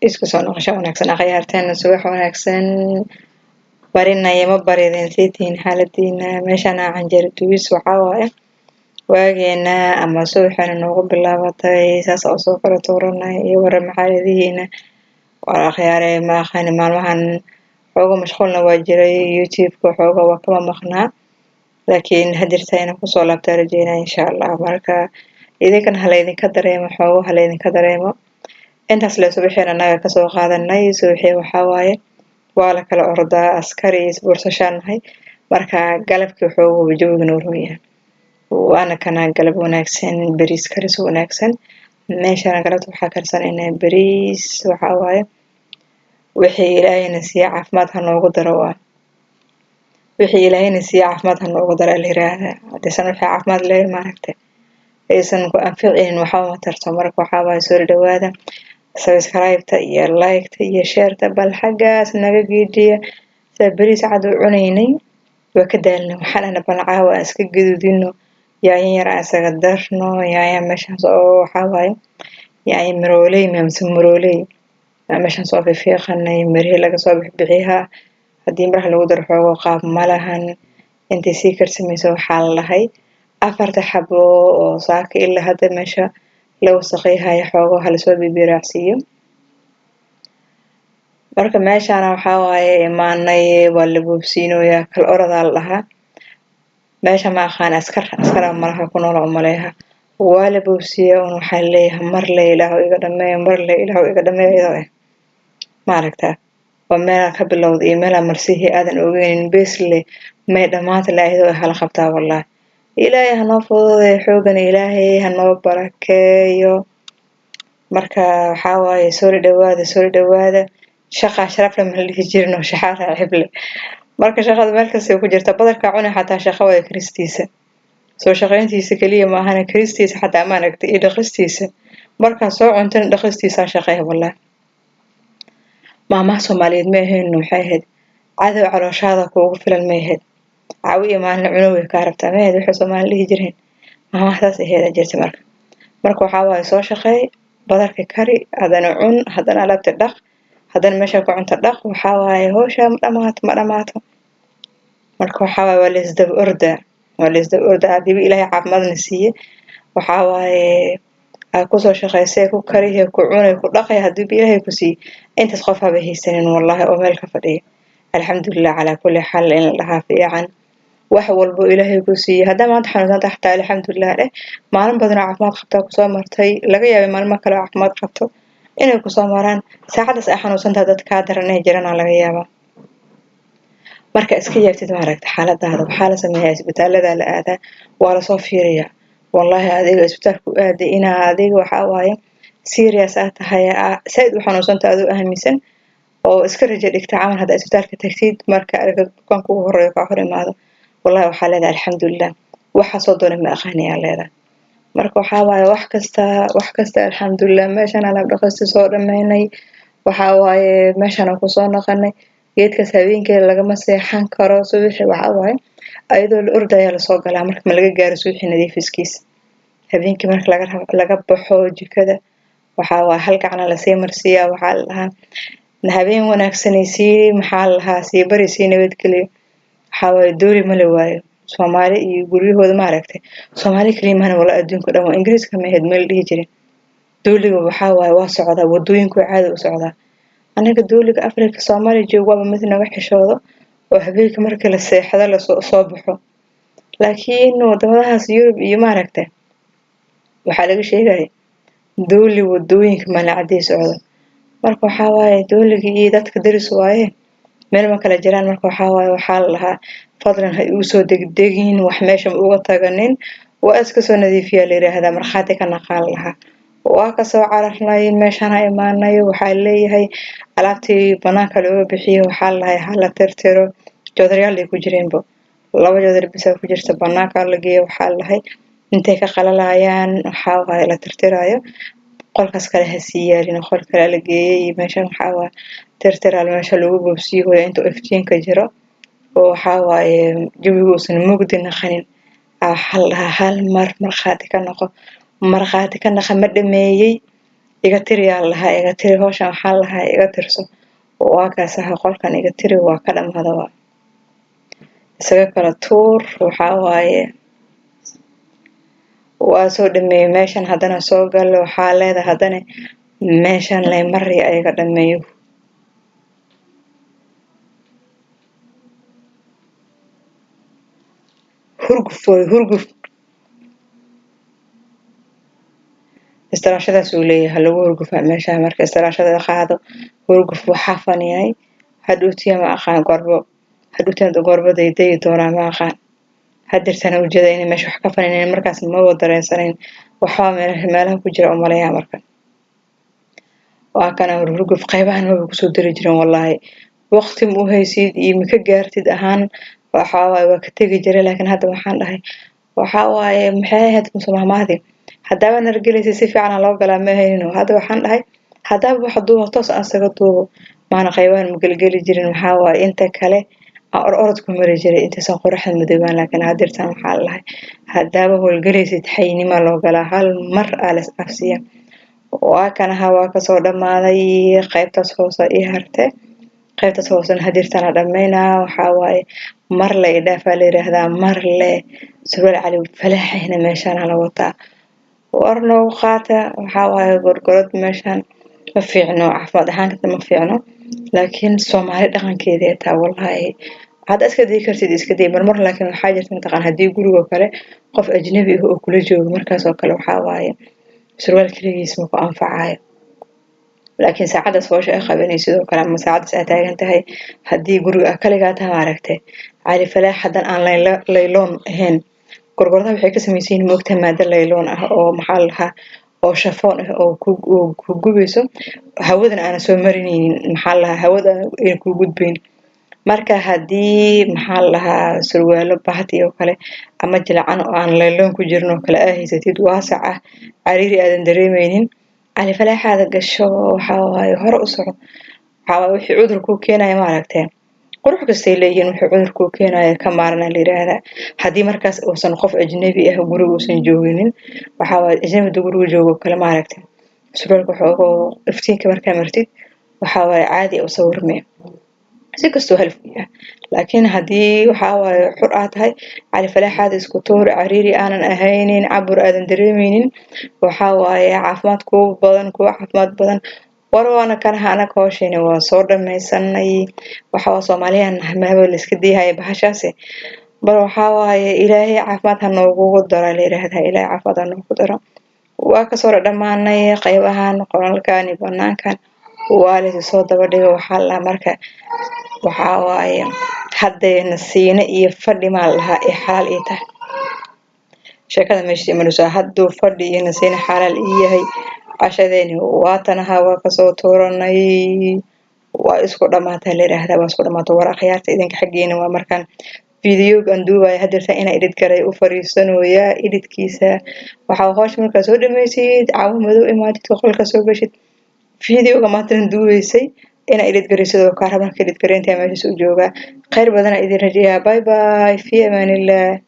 isku soo noqosho wanaagsan akhyaarteena subax wanaagsan barinaya ma barideen siitiin xaaladiina meeshana canjeero duwis waxaa waaye waageena ama subaxana noogu bilaabatay saas oo soo kala tuuranay iyo waran maxaaladihiina waa akhyaare ma aqaani maalmahan xooga mashquulna waa jiray youtube-ka xooga waa kama maqnaa laakiin hadirta inaan kusoo laabtaa rajeynaa insha allah marka idinkan hala idinka dareemo xoogo hala idinka dareemo intaas le subaxeen annaga kasoo qaadanay subaxii waxaa waaye waa la kala ordaa askari isbuursashaan nahay marka galabkii xoogo jawiga noo rooyahay waana kana galab wanaagsan bariis karis wanaagsan meeshana galabta waxaa karsanaynaa bariis waxaa waaye wixii ilaahayna siiya caafimaad ha noogu daro waa wixii ilaahayna siiya caafimaad ha noogu daro la yiraahdaa hadiisan wixii caafimaad leeyahay maaragtay aysan ku anficinin waxba ma tarto marka waxaa waaye soo dhawaada subscribe-ta iyo like-ta iyo share-ta bal xaggaas naga geediya sida bariis cad u cunaynay waa ka daalnay waxaana bal caawa iska gududino yaanyo yar aan isaga darno yaanya meeshaas oo waxaa waaye yaanyo marooley mamse marooley meeshaan soo fiiqanay marihii laga soo bixiyaa haddii maraha lagu daro xoogo qaab malahan intii sii karsamayso waxaa la dhahay afarta xabo oo saaka ilaa hadda meesha la wasaqayhaya xoogo halasoo bibiraacsiiyo marka meeshaana waxaa waaye imaanay waa la boobsiinoyaa kal oradaa la dhahaa meesha ma aqaan askara malaha ku nool umaleeha waa la boobsiiyaa un waxaa leeyahay mar le ilaahu iga dhameeyo mar le ilaahu iga dhameeyo iyadoo maaragtaa waa meelaa ka bilowda iyo meelaa marsihii aadan ogeynin besle may dhammaanta la iyadoo hala qabtaa wallahi ilaahay hanoo fududeeyo xoogana ilaahay hanoo barakeeyo marka waxaa waaye soo dhawaada shaqaa sharaf leh ma la dhihi jirin oo shaxaara xible marka shaqada meel kastay ku jirta badarka cunay xataa shaqo waaye karistiisa soo shaqayntiisa keliya ma ahana karistiisa xataa maaragtay iyo dhaqistiisa markaa soo cuntana dhaqistiisaa shaqeeya wallahi maamaha soomaaliyeed ma ahayn waxay ahayd cadow calooshaada kuugu filan ma ahayd caawi iyo maalin cuno way kaa rabtaa ma ahayd waxay soomaali dhihi jireen maamaha saas ahayd jirta marka waxaa waaye soo shaqeey badarka kari haddana cun haddana alaabta dhaq haddana meesha ku cunta dhaq waxaa waaye howshaa ma dhamaato marka waxaa waaye waa laisdaba ordaa hadiiba ilaahay caafimaadna siiye waxaa waaye aa kusoo shaqaysay ku karihe ku cunay ku dhaqay hadiiba ilaahay ku siiye intaas qof haba haysanin wallahi oo meel ka fadhiya alxamdulilah calaa kulli xaal in la dhahaa fiican wax walbo ilaahay ku siiye haddaa maanta xanuunsanta xataa alxamdulilah dheh maalin badan oo caafimaad qabtaa kusoo martay laga yaabay maalmo kale oo caafimaad qabto inay kusoo maraan saacadaas ay xanuunsantaha dad kaa daran inay jiraan laga yaabaa marka iska yaabtid maaragta xaaladaada waxaa la sameeyaa isbitaalada la aadaa waa lasoo fiiriyaa wallahi adiga isbitaalku aaday inaa adiga waxaa waaye serious ah tahay saaid u xanuunsanta adoo ahamisan oo iska rajo dhigta camal haddaa isbitaalka tagtid marka aragga bukaanka ugu horeeyo kaa hor imaado wallahi waxaa leedahay alxamdulilah waxaasoo doonay ma aqaaniyaa leedahay marka waxaa waaye wax kasta alxamdulilah meeshaan alaab dhaqasti soo dhammaynay waxaa waaye meeshaan kusoo noqonay geedkaas habeenkii lagama seexan karo subaxii waxaa waaye ayadoo la ordayaa lasoo galaa marka ma laga gaaro subaxii nadiifiskiisa habeenkii marka laga baxo jikada waxaa waaye hal gacna lasii marsiiyaa waxaa la dhahaa habeen wanaagsanaysiin maxaa la dhahaa sii bari sii nabadgeliyo waxaa waaye dooli ma la waayo soomaali iyo guryahooda maaragtay soomaali kaliya mahana wala adduunka dhan waa ingiriiska ma ahayd meel dhihi jirin dooliga waxaa waaye waa socdaa wadooyinku caadi u socdaa anaga dooliga afrika soomaaliya joog waaba mid naga xishoodo oo habeenka markii la seexdo lasoo baxo laakiin wadamadahaas yurub iyo maaragtay waxaa laga sheegaya dooli wadooyinka malacadii socdo marka waxaa waaye dooliga iyo dadka daris waaye meel ma kala jiraan marka waxaa waaye waxaa la lahaa fadlan ha igu soo degdegin wax meesha ma uga taganin waa iska soo nadiifiyaa la yiraahdaa markhaati ka naqaan lahaa waa kasoo cararnay meeshaan imaanay waxaa leeyahay alaabtii banaanka looga bixiyo waxaa lahay hala tirtiro joodaryaal ay ku jireenbo 2 joodar bisa ku jirta banaanka la geeyo waxaa lahay intay ka qalalayaan waxaa waaye la tirtirayo qolkaas kale ha sii yaalin qol kale la geeyay meeshaan waxaa waa tirtiraal meesha lagu boobsiyo inta iftiinka jiro oo waxaa waaye jawigu uusan mugdi naqanin hal mar markhaati ka noqo ma dhameeyay iga tiri yaa lahaa iga tiri hawshan waxaan lahaa iga tirso waa kaasaha qolkan iga tiri waa ka dhamaada waa isaga kala tuur waxaa waaye waa soo dhameeyay meeshan haddana soo gal waxaa leedahay haddana meeshan lay mari ayaga dhameeyo hurguf istiraashadaas uu leeyahay lagu hurgufa meesha marka istiraashada qaado hurguf waxaa faniyay hadhuutiya ma aqaan gorbaday day doonaa ma aqaan hadirtana ujeeda inay meesha wax ka faninayn markaas ma wada dareensanayn waxaa meelaha ku jira umaleeyaa marka waa kana hurguf qaybahan ma ku soo dari jirin wallahi waqti mu haysid iyo mika gaartid ahaan waxaa waaye waa ka tagi jiray laakiin hadda waxaan dhahay waxaa waaye maxay ahayd musumaamaadi hadaba nargelaysa si fiican loo galaa ma hayno hadda waxaan dhahay hadaba wax duubo toos aan saga duubo maana qaybahan ma galgali jirin waxaa waaye inta kale orod ku mari jiray intaas qoraxda madooban laakiin hadirtan waxaa lahay hadaba howlgalaysid xaynima loo galaa hal mar alas afsiya waa kana waa ka soo dhamaaday qaybtaas hoose ii hartay qaybtaas hoose hadirtan dhameynaa waxaa waaye mar la idhaafa la yiraahdaa mar le surwaal cali falaaxina meeshan la wataa warno qaata waxaa waaye gorgorad meeshan ma fiicno caafimaad ahaan ma fiicno laakiin Soomaali dhaqankeeda taa wallahi hada iska day kartid iska day marmar laakiin waxa jirta taqaan hadii guriga kale qof ajnabi ah oo kula joogo markaas oo kale waxa waaye surwaal kaligiis ma ku anfacayo laakiin saacadaas hawsha ay qabanayso sidoo kale ama saacadaas ay taagan tahay hadii guriga kaligaa taa aragtay cali falaax hadan aan layloon ahayn gorgorada waxay ka sameeyeen moogta maada layloon ah oo maxaa lahaa oo shafoon ah oo ku gubayso hawadan aan soo marinaynin maxaa lahaa hawada ay ku gudbeen marka hadii maxaa lahaa surwaalo bahati oo kale ama jilacan oo aan layloon ku jirno kala ahaysatid waasac ah cariiri aadan dareemaynin cali falaaxada gasho waxa waaye hore u soco waxa wixii cudur ku keenaya ma aragtay qurux kasta leeyahay wixii cudur ku keenaya ka maarna leeyahay hadii markaas uusan qof ajnabi ah guriga uusan jooginin waxa waaye ajnabi guriga joogo kala ma aragtay surwaalka xoogo iftiinka markaa martid waxa waaye caadi u sawirmay si kasto halfiya laakiin hadii waxa waaye xur aad tahay cali falaaxada isku toor cariiri aanan ahaynin cabur aadan dareemaynin waxa waaye caafimaad badan warwana kan hana kooshina waa soo dhameysanay waxa Soomaaliyan mahaba la iska diihay bahashaas bal waxa waaye ilaahay caafimaad ha noogu daro leeyahay ilaahay caafimaad ha noogu daro waa ka soo dhamaanay qaybahan qoraalkan banaankan waa la soo daba dhigo waxa la marka waxa waaye hadeena siina iyo fadhi ma laha xalaal ii tahay sheekada meeshii maluusa haduu fadhi iyo siina xalaal ii yahay cashadeeni waatanaha waa ka soo tooranay waa isku dhamaatay leeyahay waa isku dhamaatay war akhyaarta idinka xageena waa markan video ganduubay hadirta ina edit garay u fariisanooya editkiisa waxa hoosh marka soo dhameeysid caawa madow imaadid qolka soo gashid video maatan duubaysay ina edit garaysid ka raban edit gareynta meesha soo jooga khayr badan idin rajeeyaa bye bye fi amanillah